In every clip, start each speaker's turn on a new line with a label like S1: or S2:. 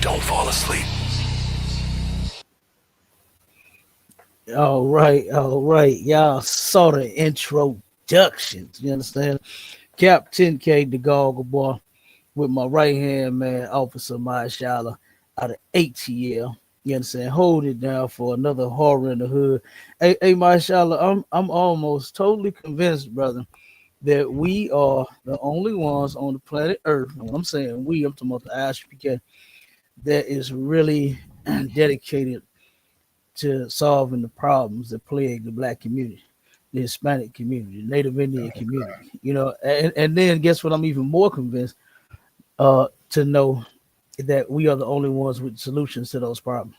S1: Don't fall asleep.
S2: All right. Y'all saw the introductions. You understand? Captain K, the Goggle Boy, with my right hand man, Officer Marshala, out of ATL. You understand? Hold it down for another horror in the hood. Hey, Marshala, I'm almost totally convinced, brother, that we are the only ones on the planet Earth. When I'm saying we, I'm talking about the ISUPK, that is really dedicated to solving the problems that plague the black community, the Hispanic community, the Native Indian community. You know, and then guess what? I'm even more convinced to know that we are the only ones with solutions to those problems.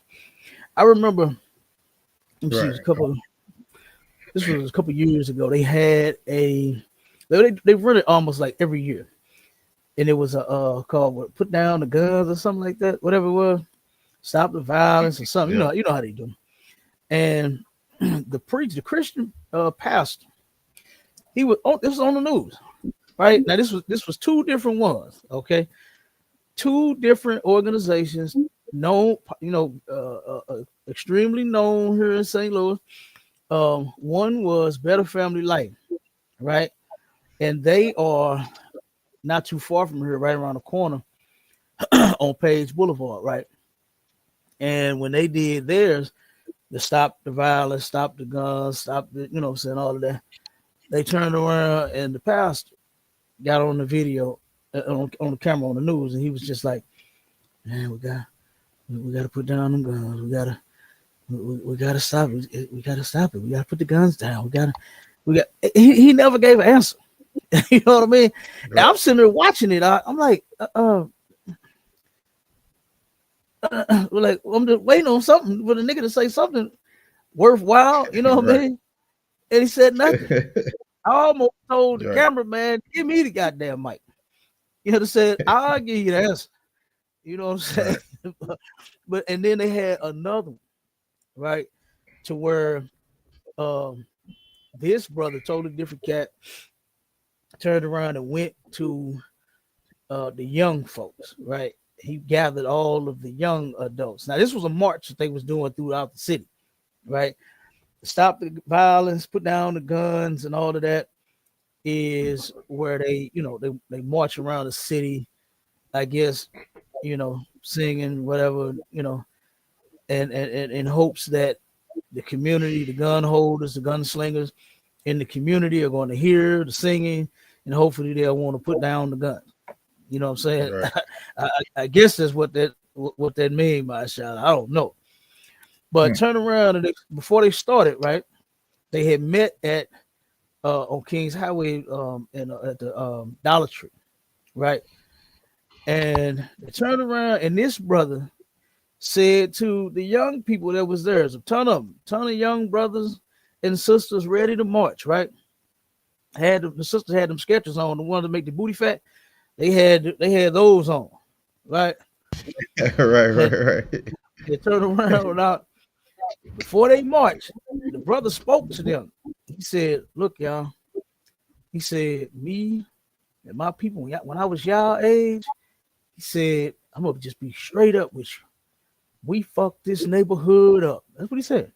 S2: I remember, let me see, it was a couple. This was a couple years ago. They had they run it almost like every year, and it was a called what, "Put Down the Guns" or something like that, whatever it was, "Stop the Violence" or something. You know how they do. And the Christian pastor, he was this was on the news, right? Now this was two different ones, okay, two different organizations, known, extremely known here in St. Louis. One was Better Family Life, right, and they are not too far from here, right around the corner on Page Boulevard, right. And when they did theirs, to stop the violence, stop the guns, stop the, saying all of that, they turned around and the pastor got on the video, on the camera on the news, and he was just like, "Man, we got to put down them guns. We got to stop it. We got to stop it. We got to put the guns down. We got." He never gave an answer. You know what I mean? And I'm sitting there watching it. I'm like, I'm just waiting on something for the nigga to say something worthwhile. You know what I mean? And he said nothing. I almost told the cameraman, "Give me the goddamn mic." You know, said, "I'll give you the answer." You know what I'm saying? But and then they had another one, right? To where this brother, totally different cat, turned around and went to the young folks, right? He gathered all of the young adults. Now, this was a march that they was doing throughout the city, right? Stop the violence, put down the guns, and all of that is where they march around the city, I guess, singing whatever, and in hopes that the community, the gun holders, the gunslingers in the community are going to hear the singing, and hopefully they'll want to put down the guns. You know what I'm saying? Right. I guess that's what that mean by a shot. I don't know. But turn around, and before they started, right, they had met at on Kings Highway and at the Dollar Tree, right? And they turned around, and this brother said to the young people that was there, there's a ton of young brothers and sisters ready to march, right? The sisters had them sketches on, the one to make the booty fat. They had those on, right?
S3: right.
S2: They turned around out before they marched. The brother spoke to them. He said, "Look, y'all," he said, "me and my people, when I was y'all age," he said, "I'm gonna just be straight up with you. We fucked this neighborhood up." That's what he said.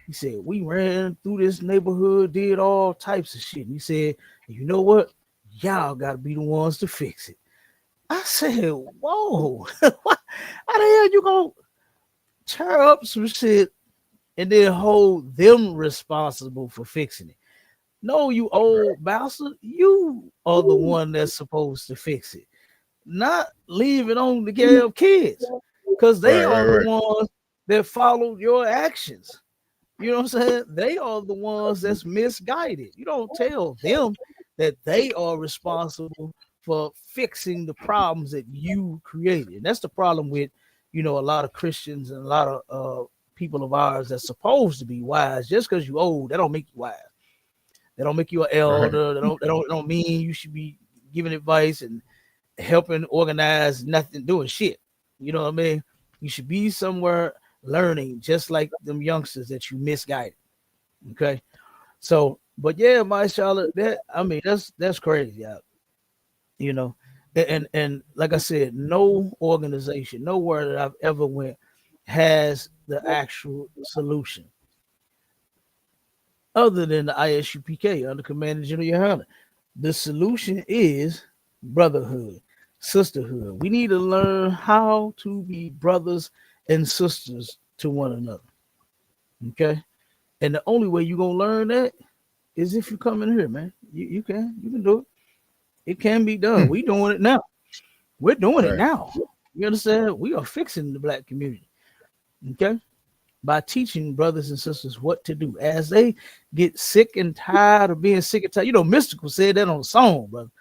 S2: He said, "We ran through this neighborhood, did all types of shit." And he said, "You know what? Y'all got to be the ones to fix it." I said, "Whoa, how the hell you gonna tear up some shit and then hold them responsible for fixing it? No, you old bastard, you are the one that's supposed to fix it, not leave it on the damn kids, because they are the ones that followed your actions. You know what I'm saying? They are the ones that's misguided. You don't tell them that they are responsible for fixing the problems that you created. And that's the problem with, a lot of Christians and a lot of people of ours that's supposed to be wise. Just because you're old, that don't make you wise. They don't make you an elder. They don't mean you should be giving advice and helping organize nothing, doing shit. You know what I mean? You should be somewhere learning, just like them youngsters that you misguided. Okay. So, but yeah, my Charlotte, that's crazy. And like I said, no organization, nowhere that I've ever went has the actual solution other than the ISUPK under Command of General YAHANNA. The solution is brotherhood, sisterhood. We need to learn how to be brothers and sisters to one another. Okay. And the only way you're gonna learn that is if you come in here, man. You can do it. It can be done. We doing it now. We're doing it
S3: Right.
S2: now. You understand? We are fixing the black community. Okay. By teaching brothers and sisters what to do as they get sick and tired of being sick and tired. You know, Mystical said that on a song, brother.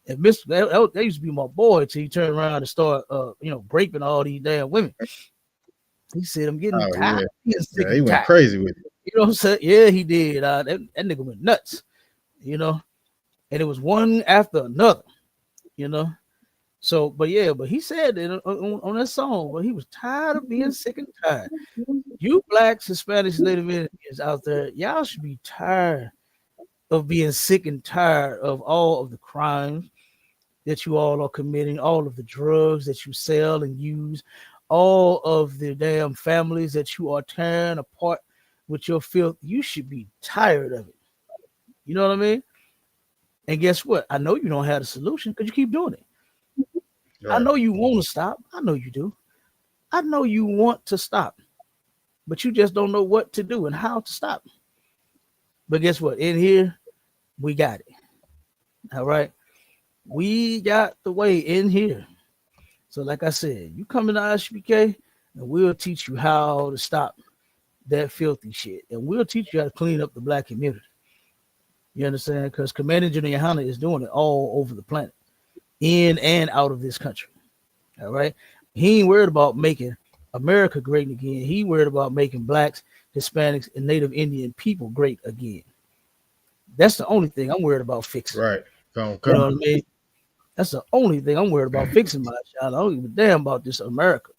S2: And Mystical, that used to be my boy till he turned around and start, raping all these damn women. He said, I'm getting tired of being sick
S3: he
S2: and
S3: went
S2: tired.
S3: crazy with it.
S2: You know what I'm saying? Yeah, he did. That nigga went nuts, you know, and it was one after another, you know. So, but he said that on that song, but he was tired of being sick and tired. You blacks, Hispanics, Native Indians out there, y'all should be tired of being sick and tired of all of the crimes that you all are committing, all of the drugs that you sell and use, all of the damn families that you are tearing apart with your filth. You should be tired of it. You know what I mean? And guess what? I know you don't have a solution because you keep doing it. Right. I know you want to stop. I know you do. I know you want to stop, but you just don't know what to do and how to stop. But guess what? In here, we got it. All right. We got the way in here. So like I said, you come in the ISUPK and we'll teach you how to stop that filthy shit. And we'll teach you how to clean up the black community. You understand? Because Commander General YAHANNA is doing it all over the planet, in and out of this country. All right. He ain't worried about making America great again. He worried about making blacks, Hispanics, and Native Indian people great again. That's the only thing I'm worried about fixing.
S3: Right.
S2: You know what I mean? That's the only thing I'm worried about fixing, my child. I don't give a damn about this America.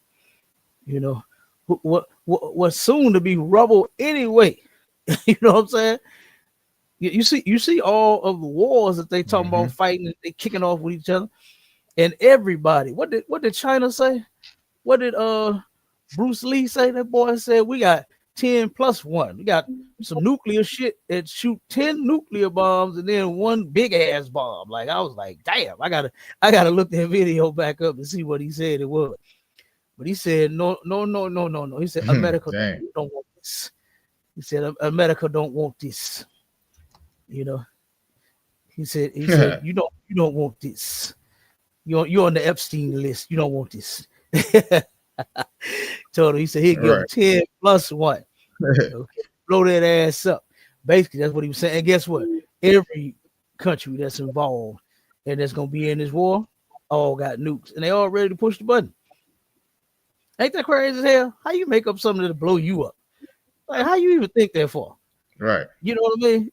S2: You know, what's soon to be rubble anyway. You know what I'm saying? You see all of the wars that they talking about fighting, they kicking off with each other, and everybody. What did China say? What did Bruce Lee say? That boy said we got 10+1. We got some nuclear shit that shoot 10 nuclear bombs and then one big ass bomb. Like I was like, damn, I gotta look that video back up and see what he said it was. But he said no. He said America don't want this. He said America don't want this. You know, he said you don't want this. You're on the Epstein list. You don't want this. Told him, he said he'd give him 10+1. Okay, blow that ass up. Basically, that's what he was saying. And guess what? Every country that's involved and that's gonna be in this war all got nukes, and they all ready to push the button. Ain't that crazy as hell? How you make up something that'll blow you up? Like, how you even think that for?
S3: Right.
S2: You know what I mean?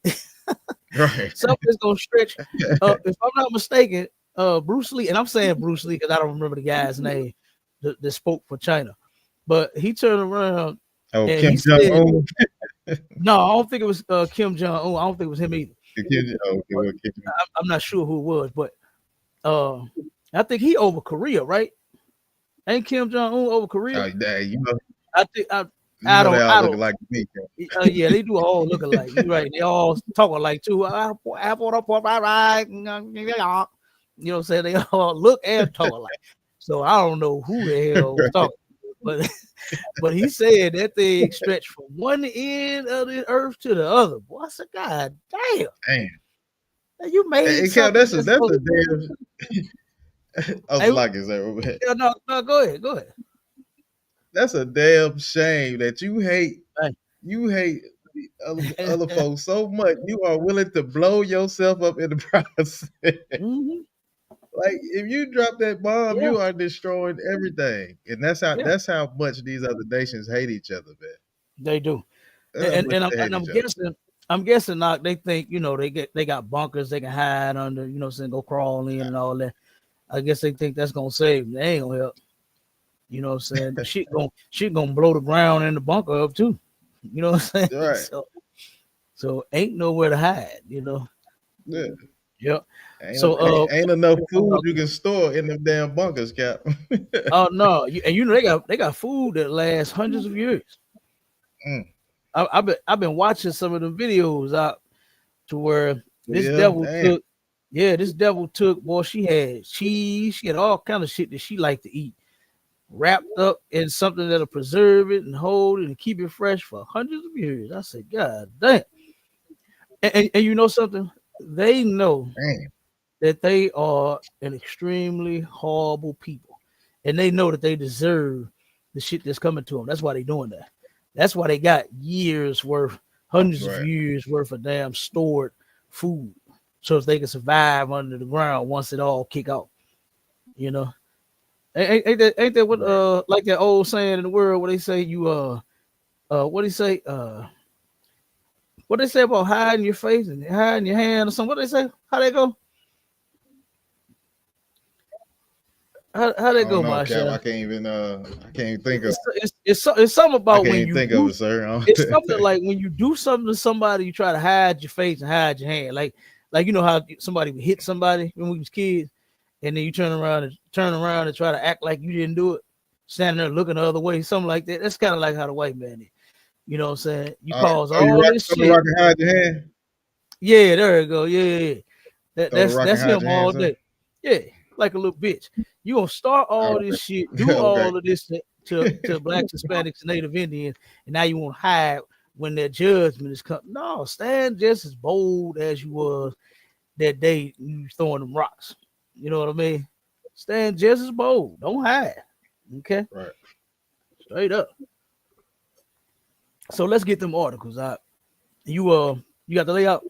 S3: Right.
S2: Something's gonna stretch. If I'm not mistaken, Bruce Lee, and I'm saying Bruce Lee because I don't remember the guy's name that spoke for China, but he turned around and
S3: Kim
S2: he said,
S3: Jong-un?
S2: no, I don't think it was Kim Jong-un. I don't think it was him either. I'm not sure who it was, but I think he over Korea, right? Ain't Kim Jong-un over Korea? I think I don't look like me. Yeah, they do all look alike. You're right. They all talk alike too. You know what I'm saying? They all look and talk alike. So I don't know who the hell was talking, but he said that thing stretched from one end of the earth to the other. Boy, I said, God damn. You made something.
S3: That's a damn. I was like, is that?
S2: Yeah, no, go ahead.
S3: That's a damn shame that you hate other folks so much you are willing to blow yourself up in the process. Like if you drop that bomb, you are destroying everything, and that's how much these other nations hate each other, man.
S2: They do, and I'm guessing not. They think they got bunkers they can hide under, go crawl in and all that. I guess they think that's gonna save them. They ain't gonna help. You know what I'm saying? shit gonna blow the ground in the bunker up too. You know what I'm saying?
S3: Right.
S2: So ain't nowhere to hide,
S3: Yeah.
S2: Yep.
S3: Ain't,
S2: So
S3: ain't enough food you can store in them damn bunkers, Cap.
S2: oh no, and you know they got food that lasts hundreds of years. I've been watching some of the videos out to where this devil took, this devil took, boy, she had cheese, she had all kind of shit that she liked to eat, wrapped up in something that'll preserve it and hold it and keep it fresh for hundreds of years. I said, God damn. And you know something? They know that they are an extremely horrible people, and they know that they deserve the shit that's coming to them. That's why they doing that. That's why they got years worth, hundreds of years worth of damn stored food, so if they can survive under the ground once it all kick off. You know, ain't that what like that old saying in the world where they say you what do you say what they say about hiding your face and hiding your hand or something? What they say? How they go? How they go, Marsha?
S3: I can't even think of
S2: it's something about when you
S3: think
S2: do,
S3: of it, sir.
S2: it's something like when you do something to somebody, you try to hide your face and hide your hand. Like you know how somebody would hit somebody when we was kids, and then you turn around and try to act like you didn't do it, standing there looking the other way, something like that. That's kind of like how the white man is. You know what I'm saying? You cause all this shit.
S3: Rock and hide your hand.
S2: Yeah, there you go. Yeah. That's him all day.
S3: Hand,
S2: yeah, like a little bitch. You gonna start all this shit, do all of this to blacks, Hispanics, and Native Indians, and now you want to hide when their judgment is coming. No, stand just as bold as you was that day you throwing them rocks. You know what I mean? Stand just as bold. Don't hide. Okay?
S3: Right.
S2: Straight up. So let's get them articles out. You got the layout?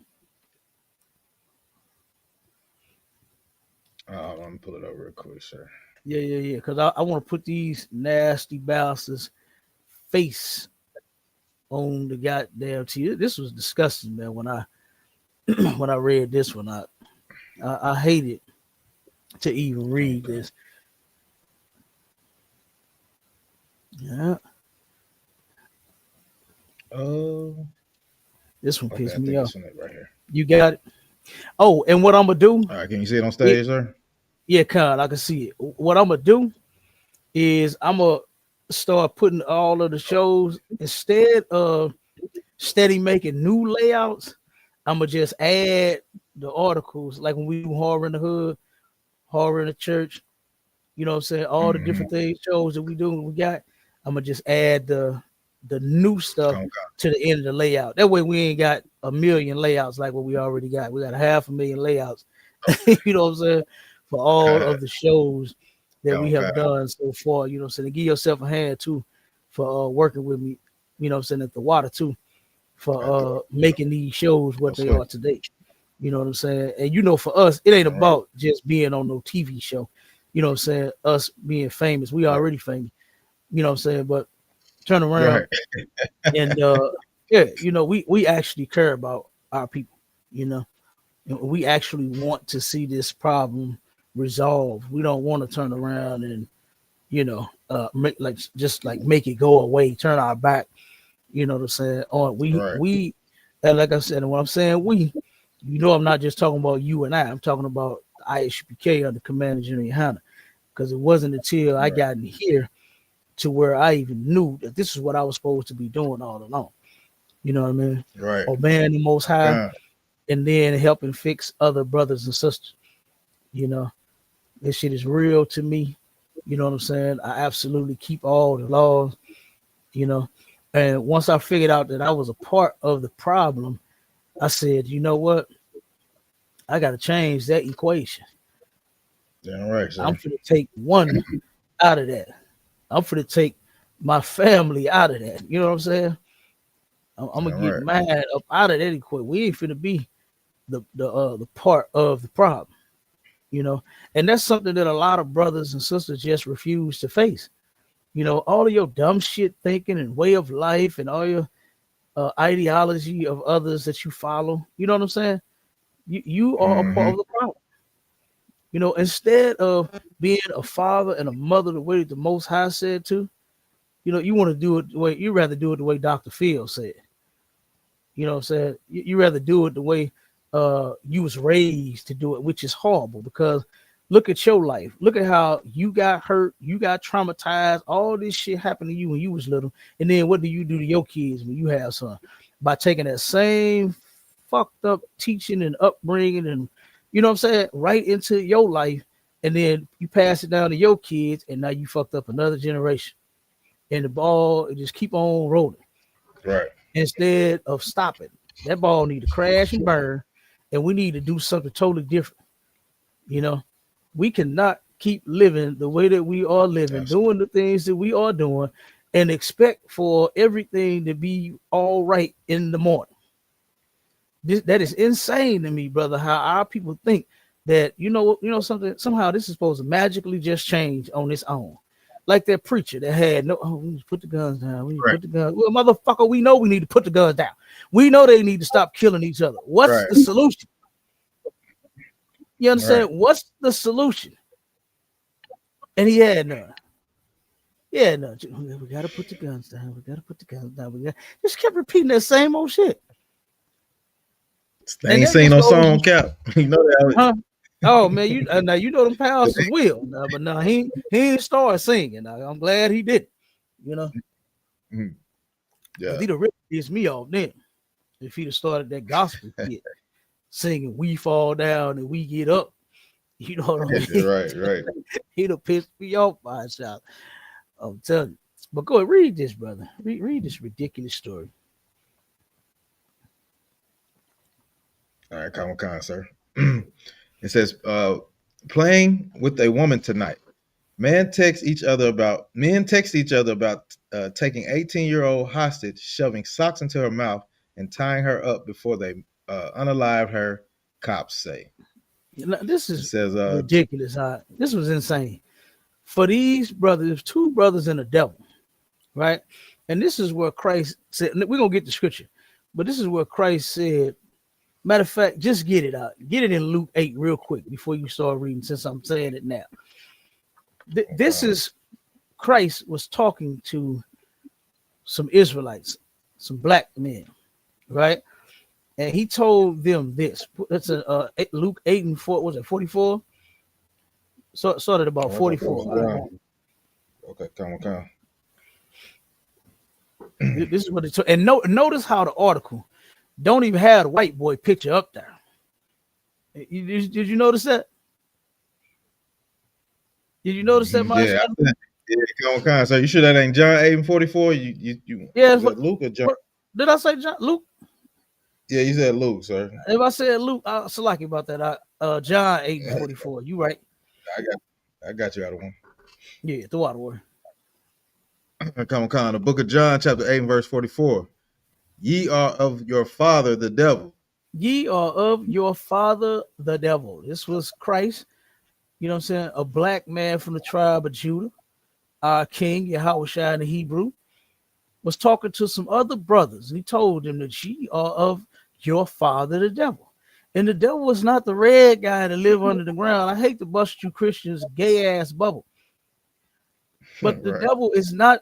S3: Let me pull it up real quick, sir.
S2: Yeah. Because I want to put these nasty bastards' face on the goddamn TV. This was disgusting, man. When I when I read this one, I hated to even read this. Yeah. Oh, this one pissed me off. Right here. You got it. Oh, and what I'm gonna do?
S3: All right, can you see it on stage, sir?
S2: Yeah, I can see it. What I'm gonna do is I'm gonna start putting all of the shows, instead of steady making new layouts, I'm gonna just add the articles, like when we do Horror in the Hood, Horror in the Church. You know what I'm saying? All the different things, shows that we do, we got. I'm gonna just add the new stuff to the end of the layout. That way we ain't got a million layouts like what we already got. We got 500,000 layouts. You know what I'm saying? For all of the shows that we have done so far. You know what I'm saying? To give yourself a hand too for working with me, you know what I'm saying, at the water too, for making these shows what they are today. You know what I'm saying? And you know, for us, it ain't about just being on no TV show. You know what I'm saying? Us being famous. We already famous. You know what I'm saying? But turn around and yeah, you know, we actually care about our people, you know. And we actually want to see this problem resolved. We don't want to turn around and, you know, make it go away, turn our back, you know what I'm saying? On we and like I said, and what I'm saying, you know, I'm not just talking about you and I'm talking about ISUPK under Commander General YAHANNA, because it wasn't until I got in here to where I even knew that this is what I was supposed to be doing all along. You know what I mean?
S3: Right.
S2: Obeying the Most High, and then helping fix other brothers and sisters. You know, this shit is real to me. You know what I'm saying? I absolutely keep all the laws, you know. And once I figured out that I was a part of the problem, I said, you know what? I got to change that equation.
S3: Yeah, right, sir.
S2: I'm going to take one out of that. I'm going to take my family out of that. You know what I'm saying? I'm going to get mad up out of that equation. We ain't finna be the part of the problem, you know? And that's something that a lot of brothers and sisters just refuse to face. You know, all of your dumb shit thinking and way of life and all your ideology of others that you follow. You know what I'm saying? You are a part of the problem. You know, instead of being a father and a mother the way the Most High said to, you know, you want to do it the way, you rather do it the way Dr. Phil said. You know what I'm saying? You rather do it the way you was raised to do it, which is horrible because look at your life. Look at how you got hurt, you got traumatized, all this shit happened to you when you was little. And then what do you do to your kids when you have son? By taking that same fucked up teaching and upbringing and you know what I'm saying, right into your life, and then you pass it down to your kids, and now you fucked up another generation. And the ball it just keep on rolling.
S3: Right.
S2: Instead of stopping. That ball need to crash and burn, and we need to do something totally different. You know, we cannot keep living the way that we are living, doing the things that we are doing, and expect for everything to be all right in the morning. That is insane to me, brother. How our people think that you know something. Somehow this is supposed to magically just change on its own. Like that preacher that had no, we need to put the guns down. We need to put the guns. Well, motherfucker, we know we need to put the guns down. We know they need to stop killing each other. What's the solution? You understand? What's the solution? And he had none. Yeah, no. We gotta put the guns down. We gotta put the guns down. We just kept repeating that same old shit.
S3: They ain't seen no song, Cap. You know that.
S2: Huh? Oh man, you now you know them pastors will, but no, he ain't started singing. I'm glad he did. You know,
S3: yeah,
S2: he'd have really pissed me off then if he'd have started that gospel hit, singing "We Fall Down and We Get Up." You know what I mean?
S3: Right.
S2: He'd have pissed me off by himself. I'm telling you. But go ahead, read this, brother. Read this ridiculous story.
S3: All right, come on, sir. It says, playing with a woman tonight. Men text each other about taking 18-year-old hostage, shoving socks into her mouth, and tying her up before they unalive her, cops say.
S2: This is ridiculous. This was insane. For these brothers, two brothers and a devil, right? And this is where Christ said, we're going to get the scripture, but this is where Christ said, matter of fact, just get it out. Get it in Luke 8 real quick before you start reading, since I'm saying it now. This is Christ was talking to some Israelites, some black men, right? And he told them this. That's Luke 8 and 4. Was it 44? So started about 44.
S3: Okay, come on.
S2: This is what it took. And notice how the article don't even have the white boy picture up there. Did you notice that? Did you notice that, Mike?
S3: Yeah, come on. So you sure that ain't John 8 and 44? You
S2: yeah,
S3: Luke or John?
S2: Did I say John? Luke?
S3: Yeah, you said Luke, sir.
S2: If I said Luke, I'm so lucky about that. John 8 and 44. You right.
S3: I got you out of one.
S2: Yeah, throw out of word.
S3: Come on. The book of John, chapter 8 and verse 44. Ye are of your father, the devil.
S2: Ye are of your father, the devil. This was Christ, you know what I'm saying? A black man from the tribe of Judah, our king, Yahawashi in the Hebrew, was talking to some other brothers. And he told them that ye are of your father, the devil. And the devil was not the red guy that live under the ground. I hate to bust you Christians' gay-ass bubble. But the devil is not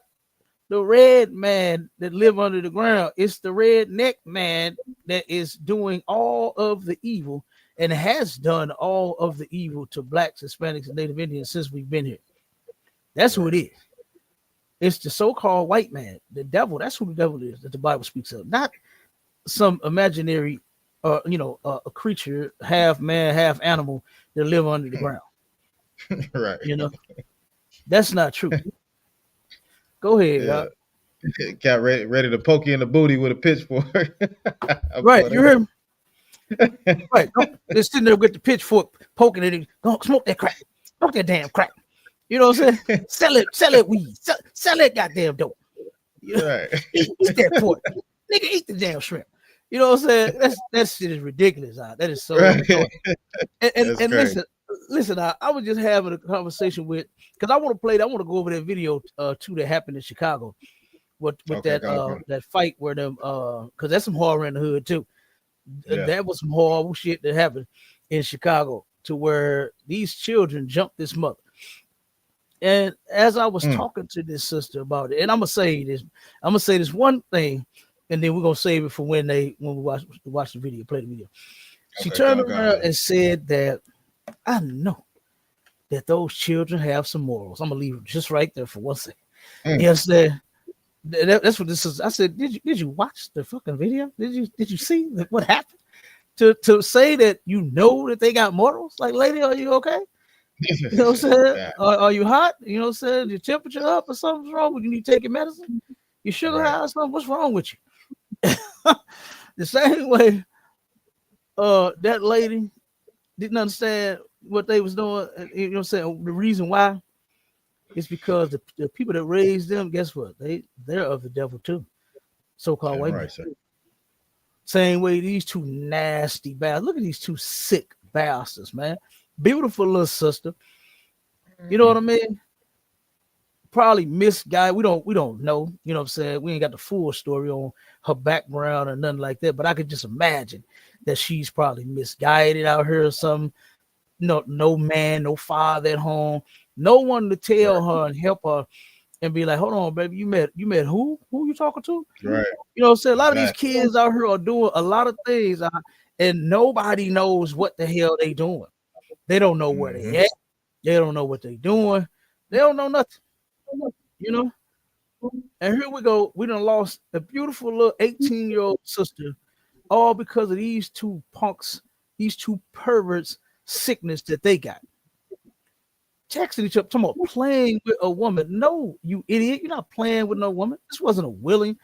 S2: the red man that live under the ground. It's the redneck man that is doing all of the evil and has done all of the evil to blacks, Hispanics, and Native Indians since we've been here. That's who it is. It's the so-called white man, the devil. That's who the devil is that the Bible speaks of, not some imaginary, a creature, half man, half animal that live under the ground.
S3: Right.
S2: You know, that's not true. Go ahead.
S3: Yeah. Got ready to poke you in the booty with a pitchfork.
S2: Right, you heard me? Right. They're sitting there with the pitchfork poking at it. Don't smoke that crack. Smoke that damn crack. You know what I'm saying? Sell it weed. Sell that goddamn dope. You know? Right. Eat that pork. Nigga, eat the damn shrimp. You know what I'm saying? That shit is ridiculous. That is so and listen, I was just having a conversation with, because I want to go over that video too that happened in Chicago with that fight where them because that's some horror in the hood too. Yeah. That was some horrible shit that happened in Chicago to where these children jumped this mother. And as I was talking to this sister about it, and I'm gonna say this one thing, and then we're gonna save it for when we watch the video, play the video. She turned around and said that I know that those children have some morals. I'm gonna leave it just right there for 1 second. Yes, that's what this is. I said, did you watch the fucking video? Did you see what happened? To say that you know that they got morals, like, lady, are you okay? You know what I'm saying? Are you hot? You know what I'm saying? Your temperature up or something's wrong? You need to take your medicine? Your sugar high or something? What's wrong with you? The same way that lady didn't understand what they was doing. You know what I'm saying? The reason why is because the people that raised them, guess what? They're of the devil too. So-called white men. Same way these two nasty bastards. Look at these two sick bastards, man. Beautiful little sister. You know what I mean? Probably misguided. We don't know. You know what I'm saying? We ain't got the full story on her background or nothing like that. But I could just imagine that she's probably misguided out here or something. No man, no father at home, no one to tell her and help her and be like, hold on, baby, you met who? Who you talking to?
S3: Right.
S2: You know what I'm saying? A lot of these kids out here are doing a lot of things, and nobody knows what the hell they doing. They don't know where they at. They don't know what they doing. They don't know nothing. You know? And here we go. We done lost a beautiful little 18-year-old sister, all because of these two punks, these two perverts, sickness that they got. Texting each other, talking about playing with a woman. No, you idiot. You're not playing with no woman. This wasn't a willing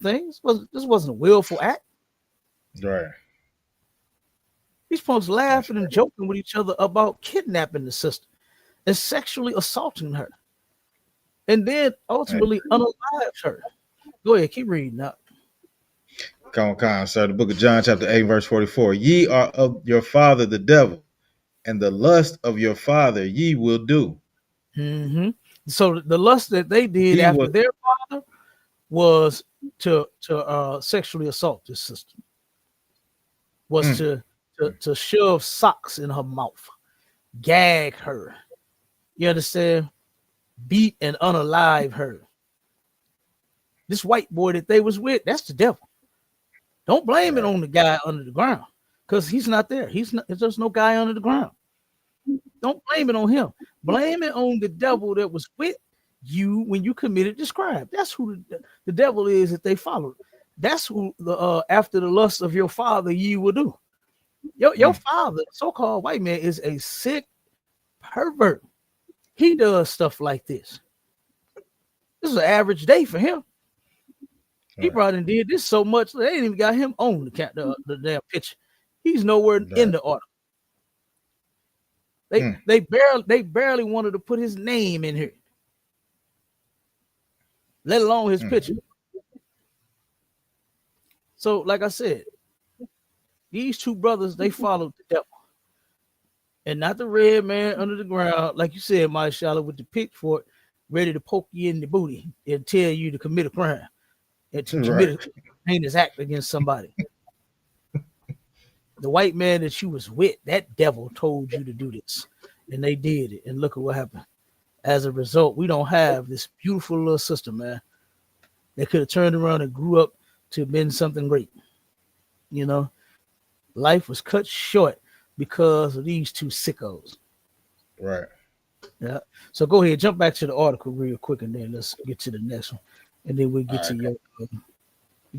S2: thing. This wasn't a willful act.
S3: Right.
S2: These punks laughing and joking with each other about kidnapping the sister and sexually assaulting her. And then ultimately unalives her. Go ahead, keep reading up.
S3: Come on, sir. The book of John, chapter 8, verse 44. Ye are of your father the devil, and the lust of your father ye will do.
S2: Mm-hmm. So the lust that they did after their father was to sexually assault this sister. Was to shove socks in her mouth, gag her. You understand? Beat and unalive her. This white boy that they was with, that's the devil. Don't blame it on the guy under the ground, because he's not there. There's no guy under the ground. Don't blame it on him. Blame it on the devil that was with you when you committed this crime. That's who the devil is that they followed. That's who after the lust of your father ye will do. Your father, so-called white man, is a sick pervert. He does stuff like this. This is an average day for him. He probably did this so much they ain't even got him on the damn picture. He's nowhere in the order. They barely wanted to put his name in here, let alone his picture. So, like I said, these two brothers, they followed the devil. And not the red man under the ground, like you said, my Charlotte, with the pitchfork ready to poke you in the booty and tell you to commit a crime and to commit a heinous act against somebody. The white man that you was with, that devil told you to do this. And they did it. And look at what happened. As a result, we don't have this beautiful little sister, man. They could have turned around and grew up to have been something great. You know, life was cut short because of these two sickos.
S3: Right.
S2: Yeah. So go ahead, jump back to the article real quick, and then let's get to the next one, and then we'll get to your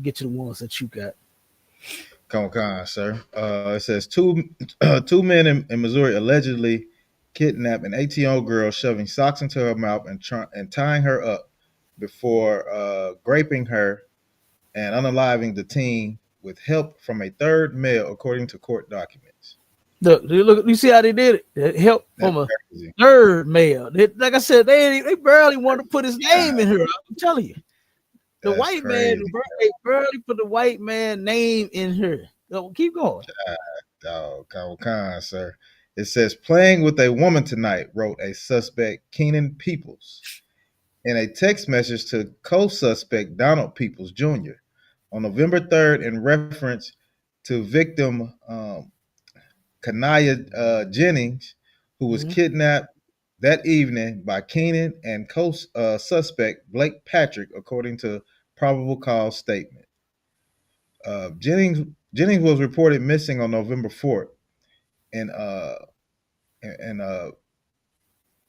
S2: get to the ones that you got.
S3: Come on, sir. It says two men in Missouri allegedly kidnapped an 18-year-old girl, shoving socks into her mouth and tying her up before raping her and unaliving the teen with help from a third male, according to court documents.
S2: Look, you see how they did it? Help from a third male. Like I said, they barely want to put his name in here. I'm telling you. The white man, they barely put the white man name in here. So keep going.
S3: Come on, sir. It says, playing with a woman tonight, wrote a suspect, Keenan Peoples, in a text message to co-suspect Donald Peoples Jr. on November 3rd in reference to victim Kanaya Jennings, who was kidnapped that evening by Keenan and co-suspect Blake Patrick, according to probable cause statement. Jennings Jennings was reported missing on November 4th in what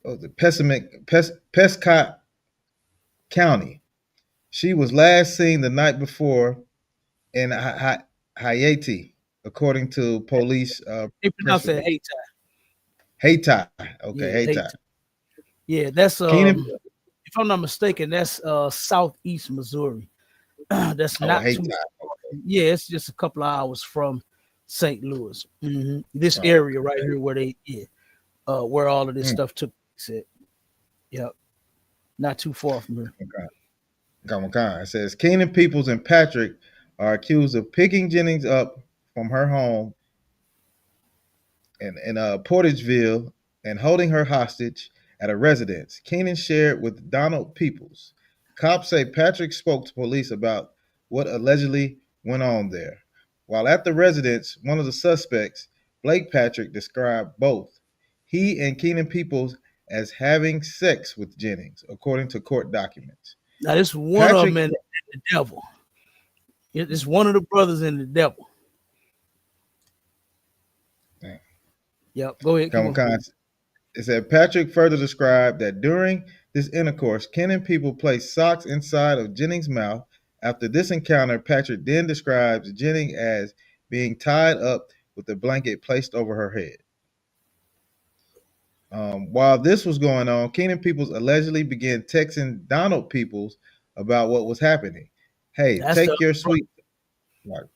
S3: was it, Prescott County. She was last seen the night before in Haiti, according to police
S2: They
S3: press
S2: pronounce it
S3: release.
S2: Haiti.
S3: Haiti. Okay,
S2: Yeah,
S3: Haiti.
S2: Haiti. Yeah, that's
S3: Keenan.
S2: if I'm not mistaken, that's southeast Missouri. That's
S3: Oh,
S2: not too.
S3: Haiti.
S2: Yeah, it's just a couple of hours from St. Louis. This
S3: Oh,
S2: area right here where where all of this stuff took place at. Yep, not too far from here.
S3: okay. It says Keenan Peoples and Patrick are accused of picking Jennings up from her home in Portageville and holding her hostage at a residence. Keenan shared with Donald Peoples. Cops say Patrick spoke to police about what allegedly went on there. While at the residence, one of the suspects, Blake Patrick, described both he and Keenan Peoples as having sex with Jennings, according to court documents.
S2: Now this one of
S3: Patrick,
S2: them in the devil. It's one of the brothers in the devil. Yep, go ahead. Keep on.
S3: it said Patrick further described that during this intercourse, Ken and people placed socks inside of Jennings' mouth. After this encounter, Patrick then describes Jennings as being tied up with a blanket placed over her head. While this was going on, Keenan Peoples allegedly began texting Donald Peoples about what was happening. Hey,
S2: That's
S3: take your sweet.
S2: But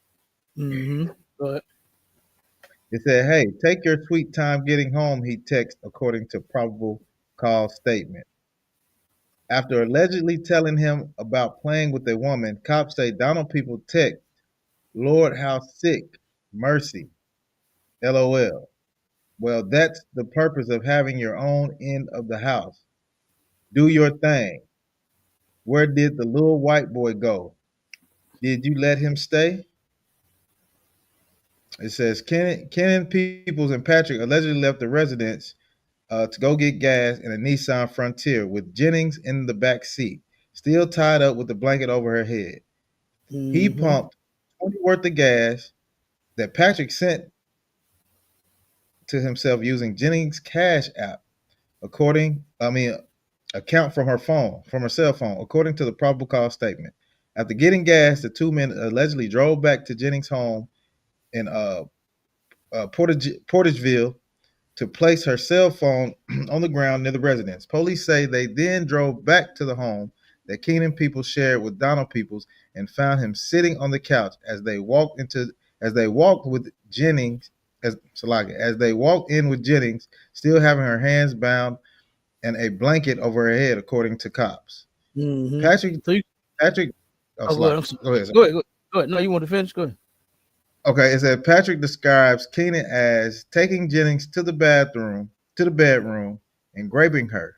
S3: It said, hey, take your sweet time getting home, he texted, according to probable cause statement. After allegedly telling him about playing with a woman, cops say Donald People text, Lord, how sick, mercy, LOL. Well, that's the purpose of having your own end of the house. Do your thing. Where did the little white boy go? Did you let him stay? It says Kenan Peoples and Patrick allegedly left the residence to go get gas in a Nissan Frontier with Jennings in the back seat, still tied up with the blanket over her head. He pumped 20 worth of gas that Patrick sent to himself using Jennings' Cash app, account from her cell phone, according to the probable cause statement. After getting gas, the two men allegedly drove back to Jennings' home in Portageville to place her cell phone on the ground near the residence. Police say they then drove back to the home that Keenan Peoples shared with Donald Peoples and found him sitting on the couch as they walked with Jennings as they walked in with Jennings, still having her hands bound and a blanket over her head, according to cops. Patrick.
S2: Oh, go ahead. Go ahead. Go ahead. No, you want to finish? Go ahead.
S3: Okay, it said Patrick describes Keenan as taking Jennings to the bedroom, and raping her.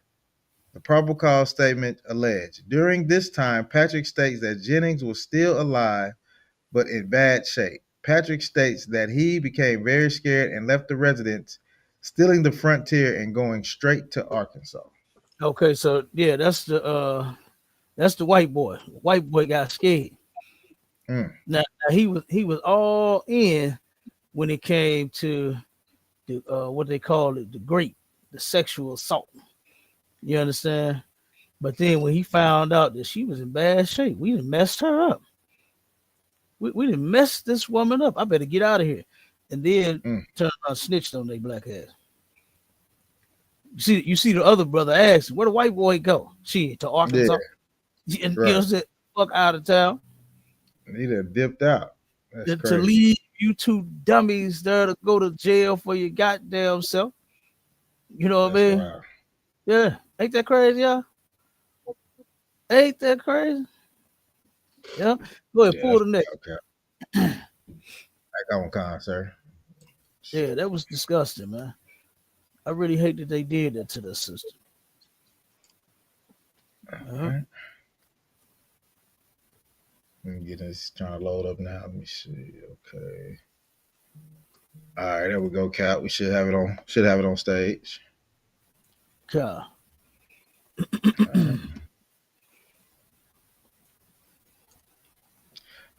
S3: The probable cause statement alleged. During this time, Patrick states that Jennings was still alive, but in bad shape. Patrick states that he became very scared and left the residence, stealing the Frontier and going straight to Arkansas.
S2: Okay, so yeah, that's the white boy. White boy got scared. Now he was all in when it came to the what they call it, the sexual assault. You understand? But then when he found out that she was in bad shape, we done messed her up. We done messed this woman up. I better get out of here. And then turn around, snitched on their black ass. You see the other brother asked, where the white boy go? She to Arkansas. Yeah. And right. You know, said, fuck out of town.
S3: He done dipped out. That's
S2: to leave you two dummies there to go to jail for your goddamn self. You know what I mean? Wild. Yeah. Ain't that crazy, y'all? Ain't that crazy? Yeah. Go ahead, pull the next.
S3: Okay. Back on con, sir.
S2: Yeah, that was disgusting, man. I really hate that they did that to the sister.
S3: Right. Let me get this trying to load up now. Let me see. Okay. All right, there we go, Cap. We should have it on stage.
S2: Yeah.
S3: Right.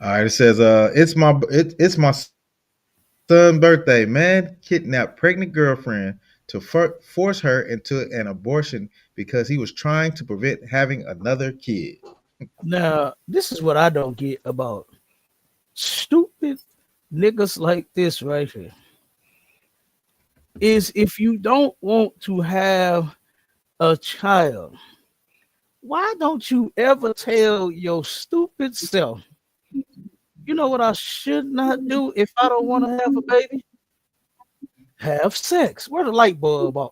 S3: All right, it says, it's my son's birthday. Man kidnapped pregnant girlfriend to force her into an abortion because he was trying to prevent having another kid.
S2: Now, this is what I don't get about stupid niggas like this right here. Is if you don't want to have a child, why don't you ever tell your stupid self, you know what I should not do if I don't want to have a baby? Have sex. Where the light bulb at?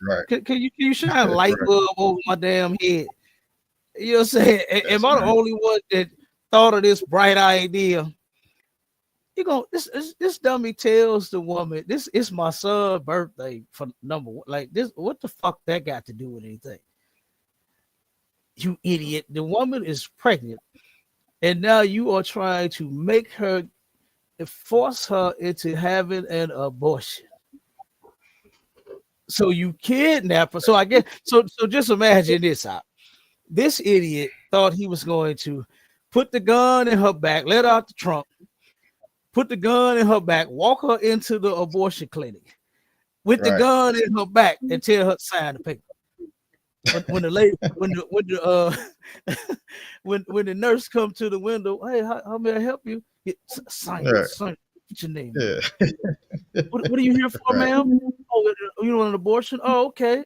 S3: Right,
S2: Can you shine a light
S3: right.
S2: bulb over my damn head? You know what I'm saying?
S3: That's
S2: Am I the
S3: right.
S2: only one that thought of this bright idea? You go, this dummy tells the woman, this is my son's birthday for number one. Like this, what the fuck that got to do with anything? You idiot. The woman is pregnant, and now you are trying to make her force her into having an abortion. So you kidnap her. So I guess so just imagine this out. This idiot thought he was going to put the gun in her back, let out the trunk, put the gun in her back, walk her into the abortion clinic with the
S3: Right.
S2: gun in her back and tell her to sign the paper. When the lady, when the nurse come to the window, hey, how may I help you? Sign
S3: Right.
S2: what's your name?
S3: Yeah.
S2: What are you here for,
S3: Right.
S2: ma'am? Oh, you want an abortion? Oh, okay.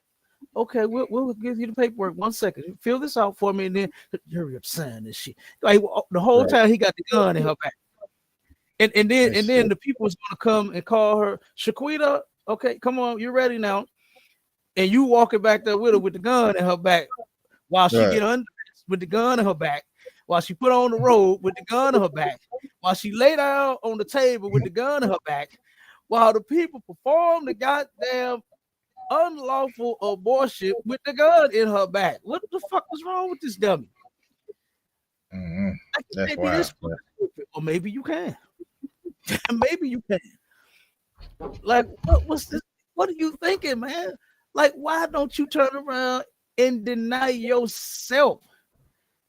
S2: Okay, we'll give you the paperwork. 1 second. Fill this out for me, and then hurry up, sign this shit. Like the whole
S3: Right.
S2: time he got the gun in her back. And
S3: That's
S2: then the people was gonna come and call her Shaquita. Okay, come on, you're ready now. And you walking back there with her with the gun in her back while she
S3: right.
S2: get undressed with the gun in her back, while she put on the robe with the gun in her back, while she lay down on the table with the gun in her back, while the people perform the goddamn unlawful abortion with the gun in her back. What the fuck is wrong with this dummy?
S3: Mm-hmm.
S2: Like,
S3: That's
S2: maybe
S3: wild.
S2: this, or maybe you can. Maybe you can. Like, what was this? What are you thinking, man? Like, why don't you turn around and deny yourself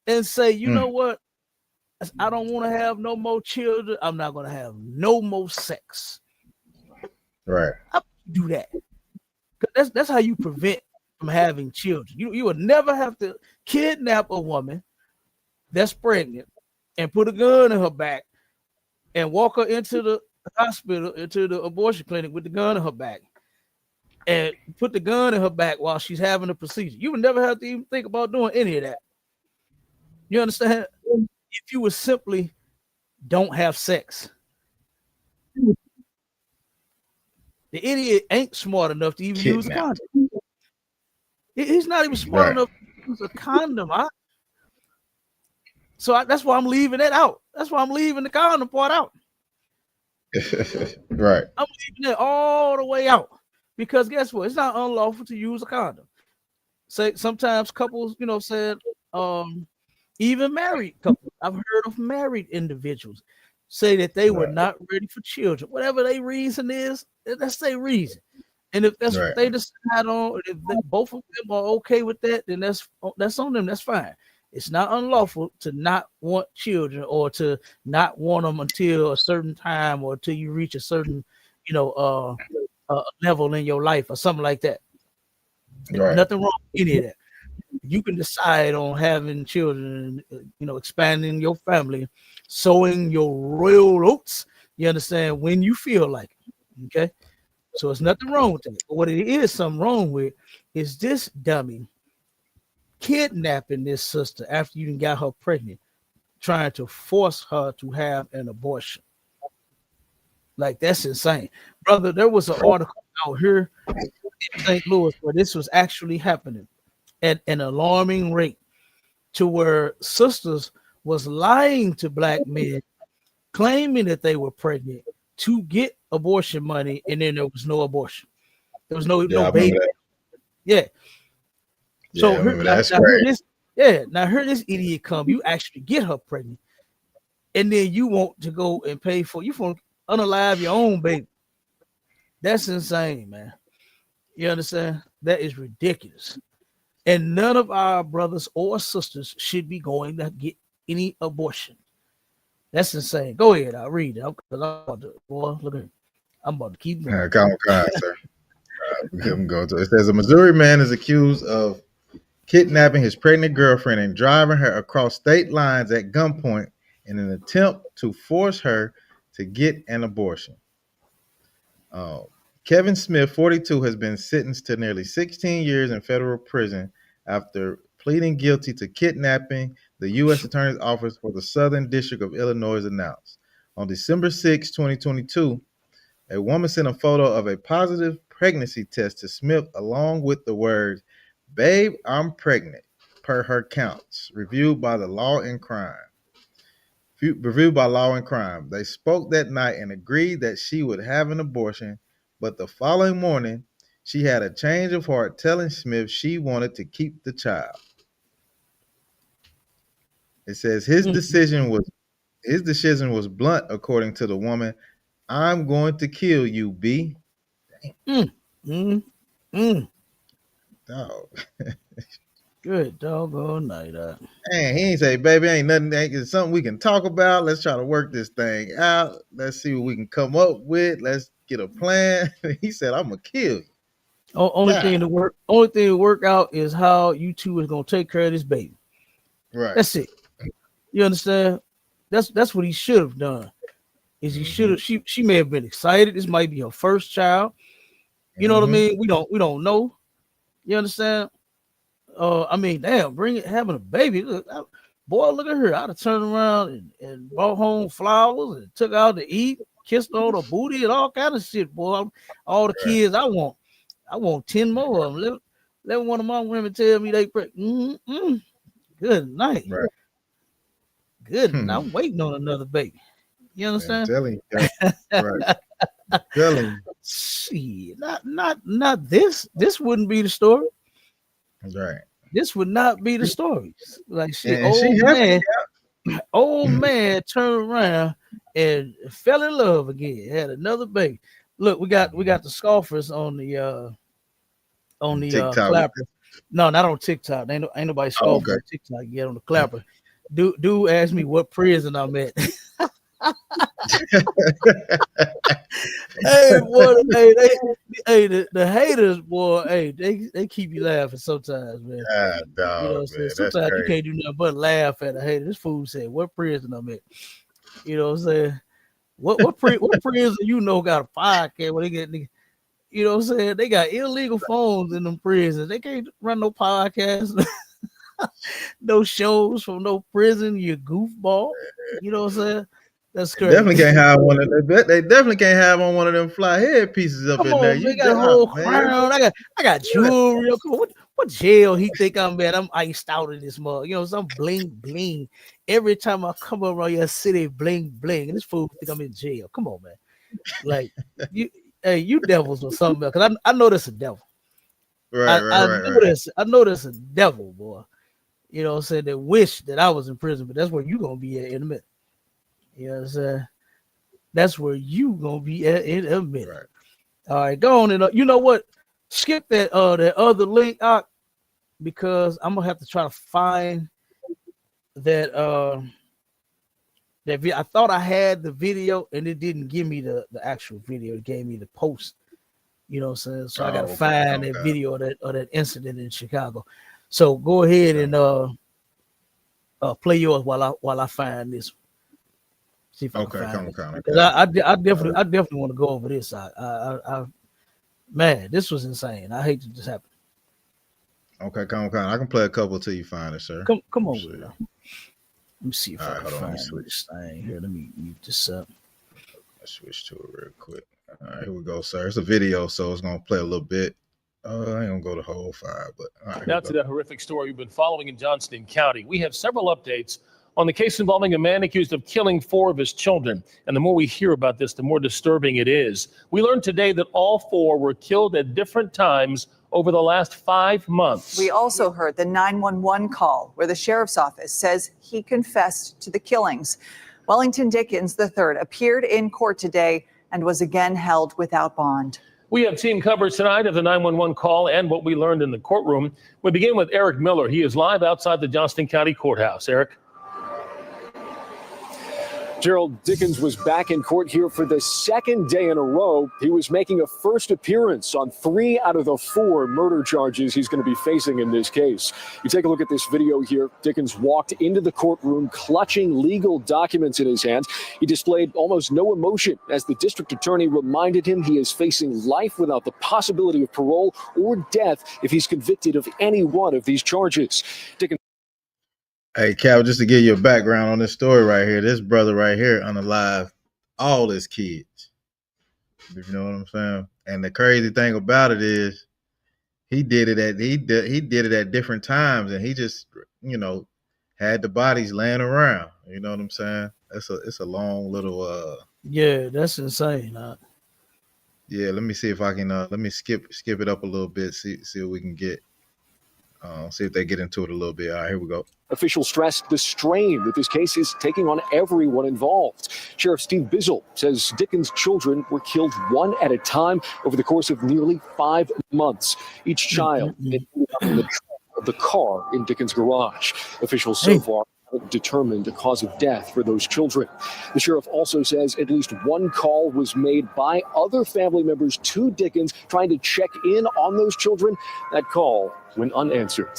S2: and say, you know
S3: Mm.
S2: what? I don't want to have no more children. I'm not going to have no more sex.
S3: Right.
S2: How do that? Because that's how you prevent from having children. You would never have to kidnap a woman that's pregnant and put a gun in her back and walk her into the hospital, into the abortion clinic with the gun in her back, and put the gun in her back while she's having a procedure. You would never have to even think about doing any of that. You understand? If you would simply don't have sex. The idiot ain't smart enough to even use a
S3: Kidnapped.
S2: condom. He's not even smart
S3: Right.
S2: enough to use a condom. That's why I'm leaving that out. That's why I'm leaving the condom part out.
S3: Right.
S2: I'm leaving it all the way out. Because guess what? It's not unlawful to use a condom. Say sometimes couples, said, even married couples. I've heard of married individuals say that they were
S3: Right.
S2: not ready for children. Whatever their reason is, that's their reason. And if that's what
S3: Right.
S2: they decide on, if both of them are okay with that, then that's on them. That's fine. It's not unlawful to not want children or to not want them until a certain time or until you reach a certain, level in your life or something like that.
S3: Right.
S2: Nothing wrong with any of that. You can decide on having children, expanding your family, sowing your royal oats. You understand when you feel like it. Okay. So it's nothing wrong with that. But what it is something wrong with is this dummy kidnapping this sister after you got her pregnant, trying to force her to have an abortion. Like, that's insane. Brother, there was an article out here in St. Louis where this was actually happening at an alarming rate, to where sisters was lying to black men, claiming that they were pregnant to get abortion money, and then there was no abortion. There was no
S3: Yeah, I remember
S2: baby.
S3: that.
S2: Yeah.
S3: Yeah, I
S2: So
S3: remember that. That's
S2: now here
S3: crazy.
S2: this, yeah, now here this idiot come. You actually get her pregnant, and then you want to go and pay for, you want to unalive your own baby. That's insane, man. You understand? That is ridiculous. And none of our brothers or sisters should be going to get any abortion. That's insane. Go ahead. I'll read it. Boy, look at it. I'm about to keep going.
S3: Come on, sir. It says a Missouri man is accused of kidnapping his pregnant girlfriend and driving her across state lines at gunpoint in an attempt to force her to get an abortion. Kevin Smith, 42, has been sentenced to nearly 16 years in federal prison after pleading guilty to kidnapping, the U.S. Attorney's Office for the Southern District of Illinois announced. On December 6, 2022, a woman sent a photo of a positive pregnancy test to Smith along with the words, "Babe, I'm pregnant," per her counts, reviewed by Law and Crime. They spoke that night and agreed that she would have an abortion, but the following morning, she had a change of heart, telling Smith she wanted to keep the child. It says his decision was blunt, according to the woman. "I'm going to kill you, B." Dog.
S2: Good doggone night.
S3: Man, he ain't say, "Baby, ain't nothing. It's something we can talk about. Let's try to work this thing out. Let's see what we can come up with. Let's get a plan." He said, "I'm gonna kill you."
S2: Only thing to work out is how you two is gonna take care of this baby.
S3: Right.
S2: That's it. You understand? That's what he should have done. Is he should have? She may have been excited. This might be her first child. You know what I mean? We don't know. You understand? I mean, damn, having a baby. Look at her. I'd have turned around and brought home flowers and took out to eat, kissed on her booty and all kind of shit, boy. All the kids I want 10 more of them. Let one of my women tell me they pregnant. Good night.
S3: Right.
S2: Good. I'm waiting on another baby. You understand?
S3: I'm telling you. Right. Telling you.
S2: See, not this. This wouldn't be the story.
S3: Right.
S2: This would not be the story. Like shit. Old man turned around and fell in love again. Had another baby. Look, we got the scoffers on the clapper. No, not on TikTok. Ain't nobody scoffing on TikTok yet on the clapper. Dude asked me what prison I'm at. Hey, boy, the haters, boy, they keep you laughing sometimes, man.
S3: Dog,
S2: you know what I'm saying? Sometimes you can't do nothing but laugh at a hater. This fool said, "What prison I'm at?" You know what I'm saying? What prison you know got a podcast where they get, you know what I'm saying? They got illegal phones in them prisons. They can't run no podcasts, no shows from no prison. You goofball. You know what I'm saying? That's crazy.
S3: Definitely can't have one of them. They definitely can't have on one of them fly head pieces up in there.
S2: You got a whole crown. I got jewelry. Come on, what jail he think I'm at? I'm iced out in this mug. You know, some bling bling. Every time I come around your city, bling bling. And this fool think I'm in jail. Come on, man. Like you devils or something. Because I know that's a devil.
S3: Right.
S2: I know that's a devil, boy. You know what I'm saying? That wish that I was in prison, but that's where you gonna be at in a minute. You know what I'm saying? That's where you gonna be at in a minute. Right. All right, go on and you know what? Skip that other link out because I'm gonna have to try to find that that video. I thought I had the video and it didn't give me the actual video. It gave me the post. You know what I'm saying? So I gotta find that video of that incident in Chicago. So go ahead and play yours while I find this. See if I can find it. I definitely want to go over this. Man, this was insane. I hate that this happened.
S3: Okay, come on. I can play a couple till you find it, sir.
S2: Come on with it. Let me see if I can find this thing here. Let me mute this up.
S3: Let's switch to it real quick. All right, here we go, sir. It's a video, so it's gonna play a little bit. I ain't gonna go the whole 5, but all right,
S1: now to the horrific story we've been following in Johnston County. We have several updates on the case involving a man accused of killing 4 of his children. And the more we hear about this, the more disturbing it is. We learned today that all 4 were killed at different times over the last 5 months.
S4: We also heard the 911 call where the sheriff's office says he confessed to the killings. Wellington Dickens III appeared in court today and was again held without bond.
S1: We have team coverage tonight of the 911 call and what we learned in the courtroom. We begin with Eric Miller. He is live outside the Johnston County Courthouse. Eric.
S5: Gerald Dickens was back in court here for the second day in a row. He was making a first appearance on 3 out of the 4 murder charges he's going to be facing in this case. You take a look at this video here. Dickens walked into the courtroom clutching legal documents in his hands. He displayed almost no emotion as the district attorney reminded him he is facing life without the possibility of parole or death if he's convicted of any one of these charges. Dickens.
S3: Hey, Cal, just to give you a background on this story right here, this brother right here unalived all his kids. You know what I'm saying? And the crazy thing about it is he did it at different times, and he just, had the bodies laying around. You know what I'm saying? It's a long little
S2: Yeah, that's insane.
S3: Yeah, let me see if I can let me skip it up a little bit, see what we can get. See if they get into it a little bit. All right, here we go.
S5: Officials stressed the strain that this case is taking on everyone involved. Sheriff Steve Bizzle says Dickens' children were killed one at a time over the course of nearly 5 months. Each child ended up in the trunk of the car in Dickens' garage. Officials so far haven't determined the cause of death for those children. The sheriff also says at least one call was made by other family members to Dickens trying to check in on those children. That call went unanswered.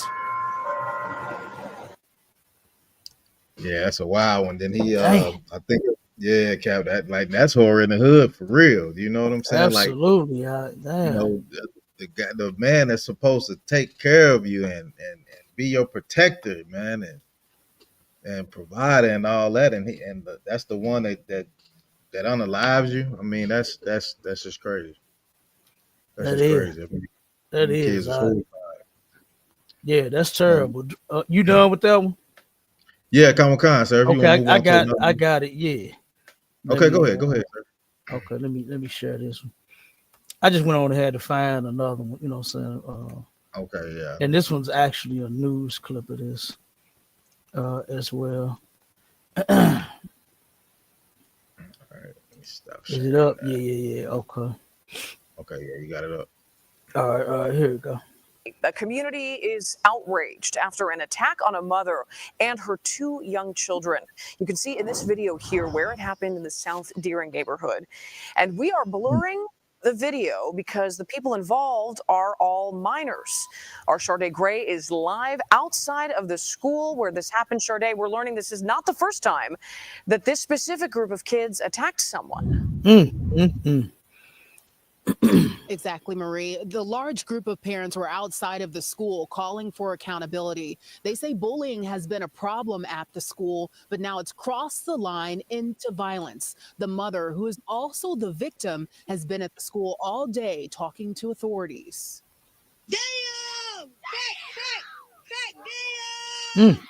S3: Yeah, that's a wild one. Then he, I think, yeah, Cap, that's horror in the hood for real. You know what I'm saying?
S2: Absolutely.
S3: The man that's supposed to take care of you and be your protector, man, and provider and all that, and that's the one that unalives you. I mean, that's just crazy. That's crazy. I mean,
S2: that is. Yeah, that's terrible. You done with that one?
S3: Yeah, come on, sir.
S2: Okay, I got it. Yeah.
S3: Okay, go ahead, sir.
S2: Okay, let me share this one. I just went on and had to find another one. You know what I'm saying?
S3: Okay, yeah.
S2: And this one's actually a news clip of this as well.
S3: All right, let me stop.
S2: Is it up? Yeah. Okay.
S3: Okay, yeah, you got it up.
S2: All right, here we go.
S6: The community is outraged after an attack on a mother and her 2 young children. You can see in this video here where it happened in the South Deering neighborhood. And we are blurring the video because the people involved are all minors. Our Sharday Gray is live outside of the school where this happened. Sharday, we're learning this is not the first time that this specific group of kids attacked someone.
S7: Exactly, Marie. The large group of parents were outside of the school calling for accountability. They say bullying has been a problem at the school, but now it's crossed the line into violence. The mother, who is also the victim, has been at the school all day talking to authorities.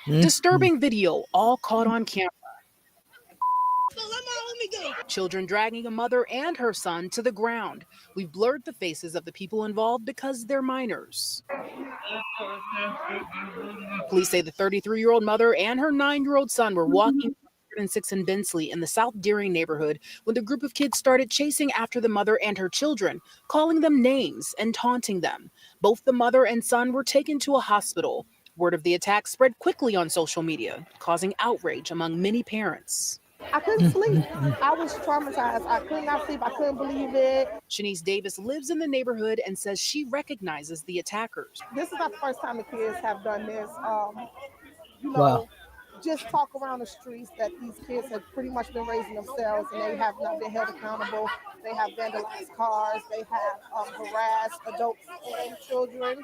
S7: Disturbing video, all caught on camera. Children dragging a mother and her son to the ground. We've blurred the faces of the people involved because they're minors. Police say the 33-year-old mother and her 9-year-old son were walking 106 in Bensley in the South Deering neighborhood when the group of kids started chasing after the mother and her children, calling them names and taunting them. Both the mother and son were taken to a hospital. Word of the attack spread quickly on social media, causing outrage among many parents.
S8: I couldn't sleep. I was traumatized. I could not sleep. I couldn't believe it.
S7: Shanice Davis lives in the neighborhood and says she recognizes the attackers.
S8: This is not the first time the kids have done this.
S2: Wow.
S8: Just talk around the streets that these kids have pretty much been raising themselves and they have not been held accountable. They have vandalized cars. They have harassed adults and children.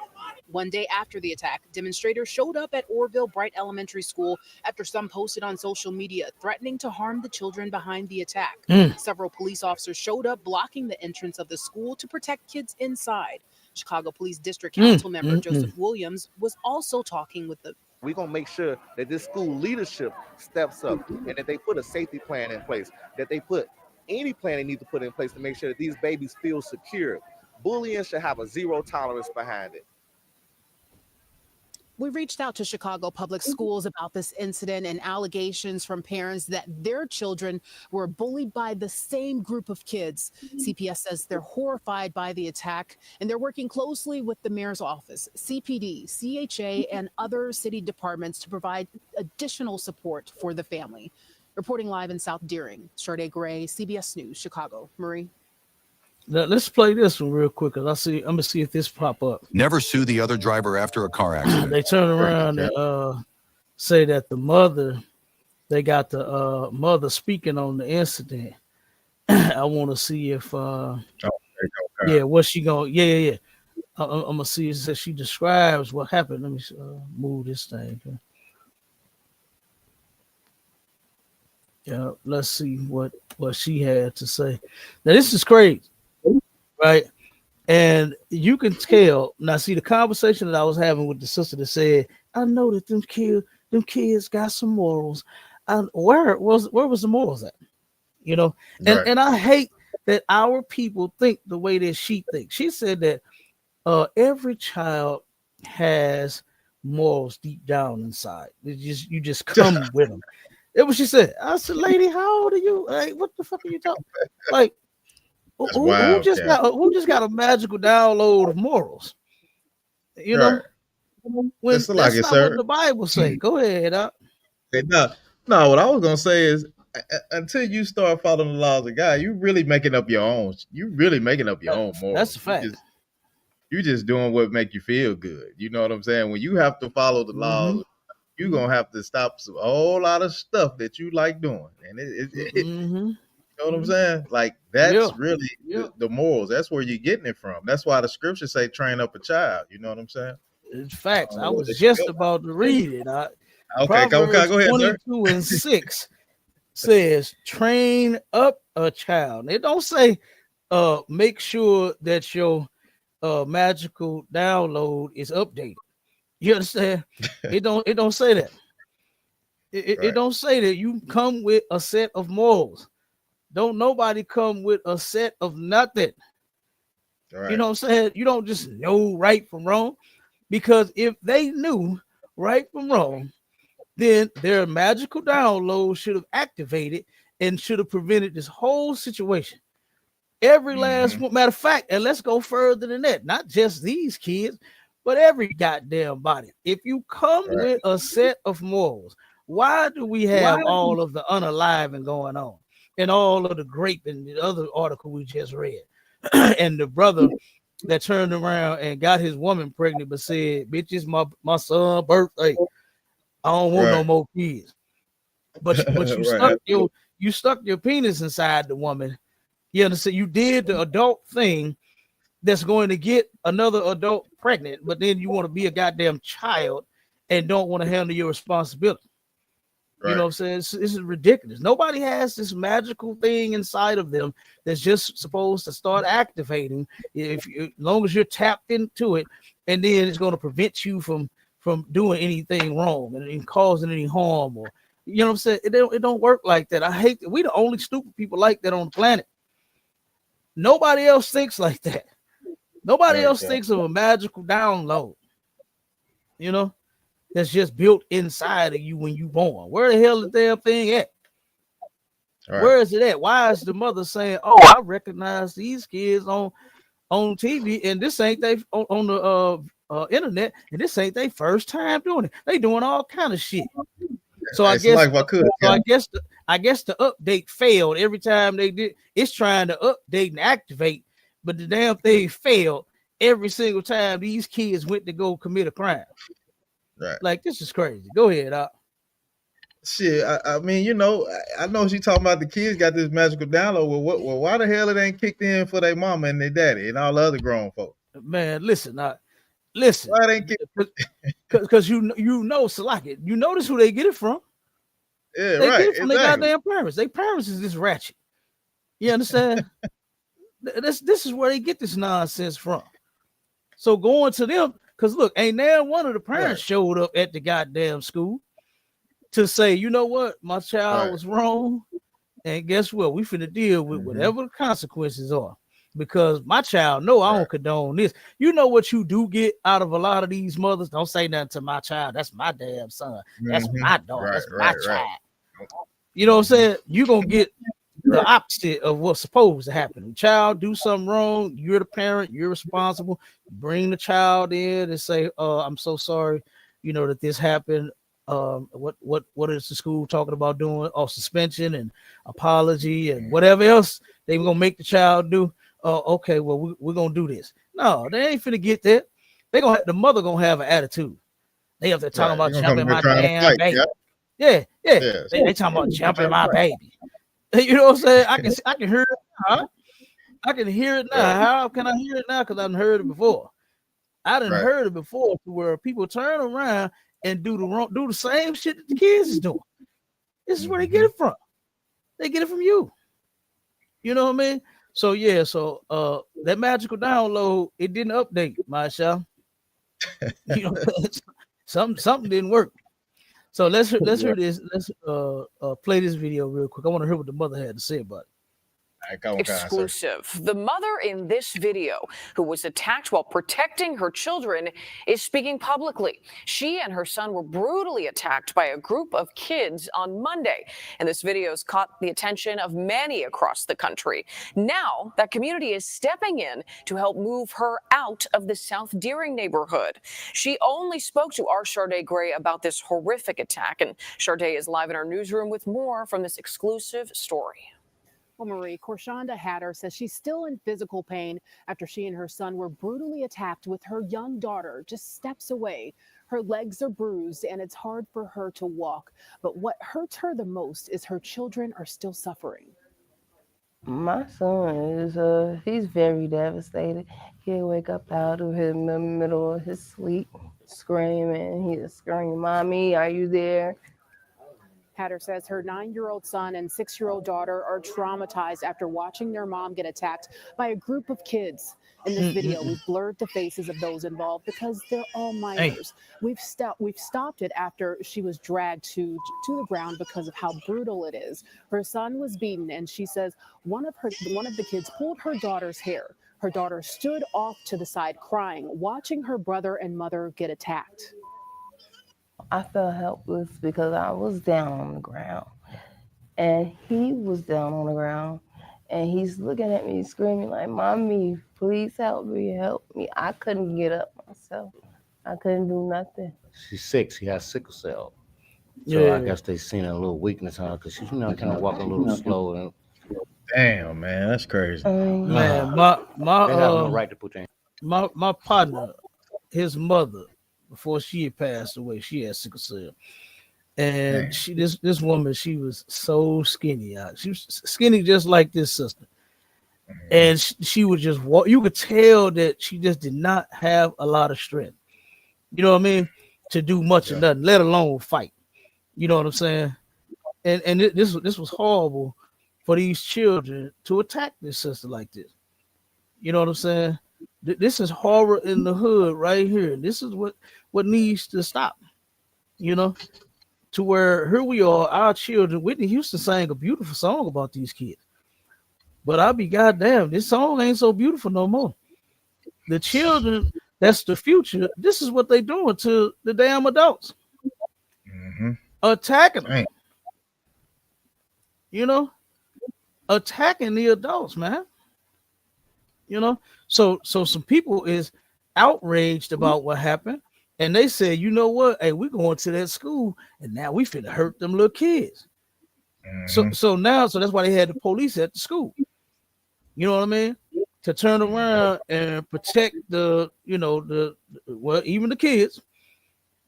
S7: One day after the attack, demonstrators showed up at Orville Bright Elementary School after some posted on social media threatening to harm the children behind the attack. Several police officers showed up blocking the entrance of the school to protect kids inside. Chicago Police District Council member Joseph Williams was also talking with the
S9: We're going to make sure that this school leadership steps up and that they put a safety plan in place, that they put any plan they need to put in place to make sure that these babies feel secure. Bullying should have a zero tolerance behind it.
S7: We reached out to Chicago Public Schools about this incident and allegations from parents that their children were bullied by the same group of kids. CPS says they're horrified by the attack and they're working closely with the mayor's office, CPD, CHA, and other city departments to provide additional support for the family. Reporting live in South Deering, Sade Gray, CBS News, Chicago. Marie.
S2: Now, let's play this one real quick, because I'm gonna see if this pop up.
S10: Never sue the other driver after a car accident.
S2: They turn around and say that the mother, they got the mother speaking on the incident. I want to see if what's she going? Yeah. I'm gonna see if she describes what happened. Let me move this thing. Yeah, let's see what she had to say. Now this is crazy, right? And you can tell now. See the conversation that I was having with the sister that said, "I know that them kids got some morals." Where was the morals at? You know, and I hate that our people think the way that she thinks. She said that every child has morals deep down inside. You just come with them. That's what she said. I said, "Lady, how old are you? Like, what the fuck are you talking? Like, who just got a magical download of morals? You know, when that's not what the Bible say. Go ahead,
S3: No, what I was gonna say is, until you start following the laws of God, you really making up your own. You really making up your own morals.
S2: That's a fact.
S3: You just doing what make you feel good. You know what I'm saying? When you have to follow the laws, you're gonna have to stop a whole lot of stuff that you like doing. And you know what I'm saying? Like that's really the morals. That's where you're getting it from. That's why the scriptures say train up a child. You know what I'm saying?
S2: It's facts. I was just about to read it.
S3: Okay, go ahead, sir.
S2: 22:6 says train up a child. It don't say make sure that your magical download is updated. You understand? It don't say that. It don't say that you come with a set of morals. Don't nobody come with a set of nothing. You know what I'm saying? You don't just know right from wrong, because if they knew right from wrong, then their magical download should have activated and should have prevented this whole situation. Every last one. Matter of fact, and let's go further than that. Not just these kids, but every goddamn body. If you come with a set of morals, why do we have all of the unaliving going on and all of the grape and the other article we just read? And the brother that turned around and got his woman pregnant but said, "Bitch, it's my son's birthday. I don't want no more kids." But you stuck your penis inside the woman. You understand? You did the adult thing that's going to get another adult pregnant, but then you want to be a goddamn child and don't want to handle your responsibility. You know what I'm saying? This is ridiculous. Nobody has this magical thing inside of them that's just supposed to start activating as long as you're tapped into it, and then it's going to prevent you from doing anything wrong and causing any harm, or you know what I'm saying? It don't work like that. I hate that. We the only stupid people like that on the planet. Nobody else thinks like that. Nobody else thinks of a magical download, you know, that's just built inside of you when you born. Where the hell is the damn thing at? Where is it at? Why is the mother saying, "Oh, I recognize these kids on TV, and this ain't they on the internet, and this ain't their first time doing it. They doing all kind of shit." So I guess the update failed every time they did. It's trying to update and activate, but the damn thing failed every single time these kids went to go commit a crime. Like, this is crazy. Go ahead,
S3: Shit, I mean, you know, I know she talking about the kids got this magical download. Well, why the hell it ain't kicked in for their mama and their daddy and all the other grown folks?
S2: Man, listen. Why it ain't kicked? Because you know, Salaki, you notice who they get it from.
S3: Yeah,
S2: they get it from their goddamn parents. Their parents is this ratchet. You understand? This is where they get this nonsense from. So going to them, because look, ain't now one of the parents showed up at the goddamn school to say, "You know what, my child was wrong, and guess what? We finna deal with whatever the consequences are, because my child know I don't condone this." You know what you do get out of a lot of these mothers? Don't say nothing to my child. That's my damn son. That's my daughter. That's my child. You know what I'm saying? You're gonna get the opposite of what's supposed to happen. The child do something wrong, you're the parent, you're responsible. Bring the child in and say, "I'm so sorry, you know, that this happened. what is the school talking about doing? Oh, suspension and apology and whatever else they were gonna make the child do. Okay, well we're gonna do this. No, they ain't finna get that. The mother gonna have an attitude. They have to talk about jumping my damn baby. Yeah. They talking about jumping my baby. You know what I'm saying? I can hear it now. I can hear it now. How can I hear it now? Because I've heard it before. I done heard it before, to where people turn around and do the same shit that the kids is doing. This is where they get it from. They get it from you. You know what I mean? So yeah, that magical download, it didn't update, Marshall. You know, something didn't work. So let's hear this. Let's play this video real quick. I want to hear what the mother had to say about it.
S6: Exclusive. The mother in this video, who was attacked while protecting her children, is speaking publicly. She and her son were brutally attacked by a group of kids on Monday, and this video has caught the attention of many across the country. Now, that community is stepping in to help move her out of the South Deering neighborhood. She only spoke to our Sharday Gray about this horrific attack, and Sharday is live in our newsroom with more from this exclusive story.
S7: Well, Marie, Korshonda Hatter says she's still in physical pain after she and her son were brutally attacked with her young daughter just steps away. Her legs are bruised and it's hard for her to walk. But what hurts her the most is her children are still suffering.
S11: My son is, he's very devastated. He'll wake up out of him in the middle of his sleep, screaming. He'll scream, "Mommy, are you there?"
S7: Hatter says her 9-year-old son and 6-year-old daughter are traumatized after watching their mom get attacked by a group of kids. In this video, we've blurred the faces of those involved because they're all minors. We've stopped it after she was dragged to the ground because of how brutal it is. Her son was beaten, and she says one of the kids pulled her daughter's hair. Her daughter stood off to the side crying, watching her brother and mother get attacked.
S11: I felt helpless because I was down on the ground and he was down on the ground and he's looking at me screaming like, "Mommy, please help me, help me." I couldn't get up myself. I couldn't do nothing.
S12: She's 6. She has sickle cell. So I guess they seen a little weakness on her because she's kind of walk a little slow. And
S3: damn, man, that's crazy.
S2: Man,
S12: they have no right to put their
S2: my partner, his mother, before she had passed away, she had sickle cell, and this woman, she was so skinny. She was skinny just like this sister, and she would just walk. You could tell that she just did not have a lot of strength. You know what I mean? To do much of nothing, let alone fight. You know what I'm saying? And this was horrible for these children to attack this sister like this. You know what I'm saying? This is horror in the hood right here. This is what needs to stop, you know, to where here we are, our children. Whitney Houston sang a beautiful song about these kids, but I'll be goddamn, this song ain't so beautiful no more. The children, that's the future. This is what they doing to the damn adults, attacking them, you know, attacking the adults, man. You know, so some people is outraged about what happened, and they said, you know what? Hey, we're going to that school, and now we finna hurt them little kids. So that's why they had the police at the school. You know what I mean? To turn around and protect even the kids,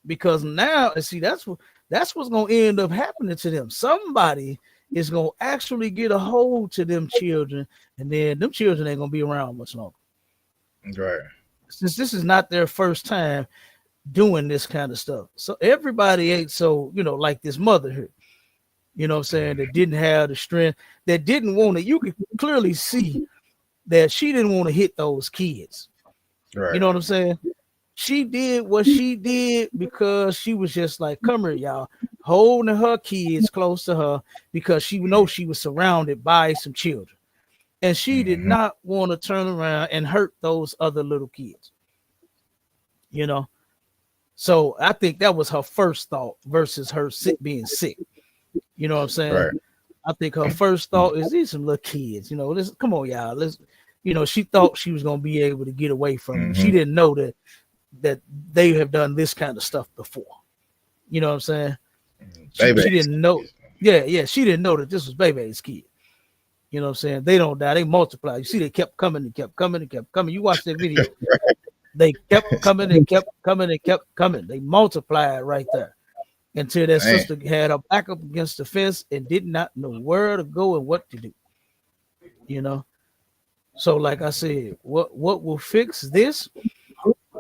S2: because now, and see, that's what's gonna end up happening to them. Somebody is gonna actually get a hold to them children, and then them children ain't gonna be around much longer.
S3: Right.
S2: Since this is not their first time doing this kind of stuff. So everybody ain't so, like this mother here. You know what I'm saying? That didn't have the strength, that didn't want to. You could clearly see that she didn't want to hit those kids. Right. You know what I'm saying? She did what she did because she was just like, come here, y'all, holding her kids close to her because she knows she was surrounded by some children. And she did not want to turn around and hurt those other little kids. You know? So I think that was her first thought versus her being sick. You know what I'm saying? Right. I think her first thought is these some little kids. Come on, y'all. She thought she was gonna be able to get away from them. She didn't know that they have done this kind of stuff before. You know what I'm saying? She
S3: Baby.
S2: didn't know. Yeah, she didn't know that this was Bebe's kid. You know what I'm saying? They don't die, they multiply. You see, they kept coming and kept coming and kept coming. You watch that video. They kept coming and kept coming and kept coming. They multiplied right there until that sister had her back up against the fence and did not know where to go and what to do. You know? So, like I said, what will fix this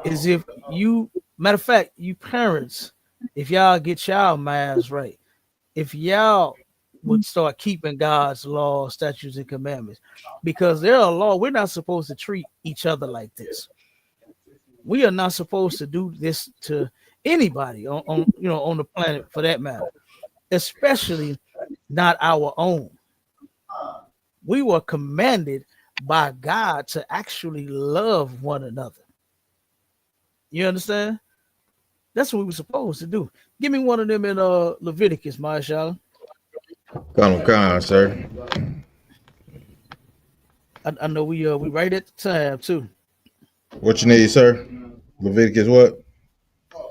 S2: is if you, matter of fact, you parents, if y'all get y'all minds right, if y'all would start keeping God's laws, statutes, and commandments, because there are laws. We're not supposed to treat each other like this. We are not supposed to do this to anybody on the planet, for that matter, especially not our own. We were commanded by God to actually love one another. You understand? That's what we were supposed to do. Give me one of them in Leviticus, Marshall.
S3: Come on, sir.
S2: I know we right at the time too.
S3: What you need, sir? Leviticus what?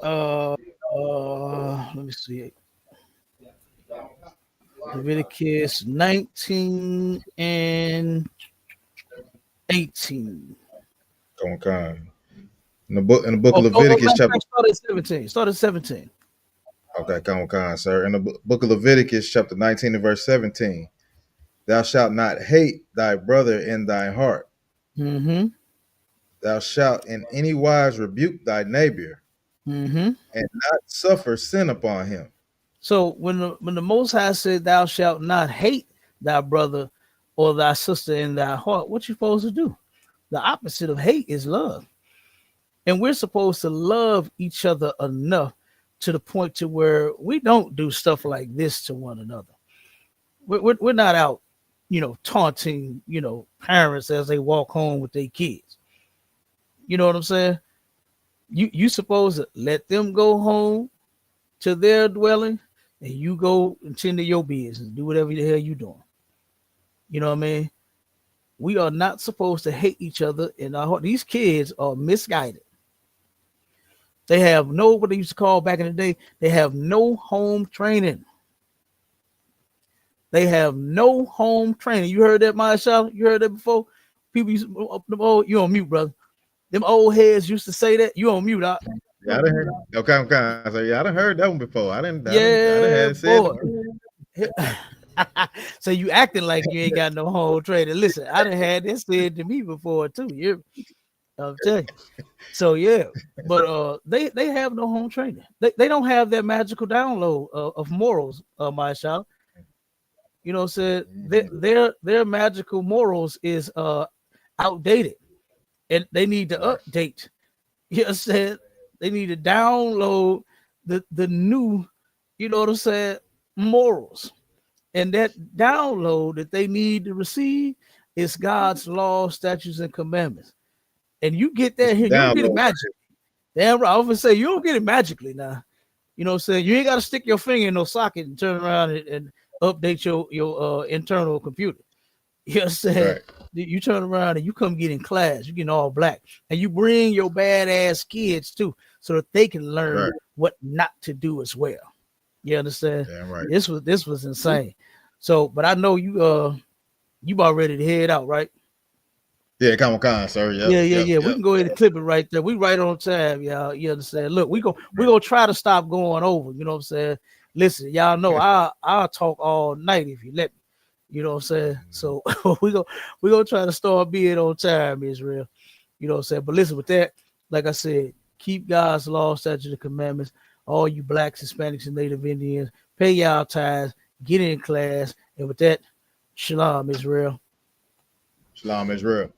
S2: Let me see. Leviticus 19 and 18.
S3: Come on. In the book of Leviticus, chapter.
S2: Start at 17.
S3: Okay, come on, sir. In the book of Leviticus, chapter 19 and verse 17. Thou shalt not hate thy brother in thy heart.
S2: Mm-hmm.
S3: Thou shalt in any wise rebuke thy neighbor, and not suffer sin upon him.
S2: So when the Most High said, "Thou shalt not hate thy brother or thy sister in thy heart," what you supposed to do? The opposite of hate is love, and we're supposed to love each other enough to the point to where we don't do stuff like this to one another. We're not out, taunting, parents as they walk home with their kids. You know what I'm saying? You supposed to let them go home to their dwelling, and you go and tend to your business, do whatever the hell you doing. You know what I mean? We are not supposed to hate each other in our heart. These kids are misguided. They have what they used to call back in the day, they have no home training. They have no home training. You heard that, Marshall? You heard that before? People used to, you on mute, brother. Them old heads used to say that. You on mute, out.
S3: Yeah, I done heard. Okay, so yeah, I done heard that one before. I didn't
S2: boy. So you acting like you ain't got no home training. Listen, I done had this said to me before too. I'm telling you. So yeah, but they have no home training. They don't have that magical download of morals, my child. You know what I'm saying? Their magical morals is outdated, and they need to update. You know what I'm saying? They need to download the new, you know what I'm saying, morals. And that download that they need to receive is God's law, statutes, and commandments. And you get that here, you don't get it magically. Damn right. I often say you don't get it magically now. You know what I'm saying? You ain't got to stick your finger in no socket and turn around and update your internal computer. You know what I'm saying? Right. You turn around and you come get in class, you getting all black, and you bring your badass kids too, so that they can learn what not to do as well. You understand? Damn right. This was insane. So, but I know you about ready to head out, right?
S3: Yeah, come on, sir.
S2: Yeah. We can go ahead and clip it right there. We right on time, y'all. You understand? Look, we gonna try to stop going over. You know what I'm saying? Listen, y'all know I'll talk all night if you let me. You know what I'm saying? So we gonna try to start being on time, Israel. You know what I'm saying? But listen, with that, like I said, keep God's law, statutes, and commandments. All you blacks, Hispanics, and Native Indians, pay y'all tithes, get in class, and with that, shalom, Israel.
S3: Shalom, Israel.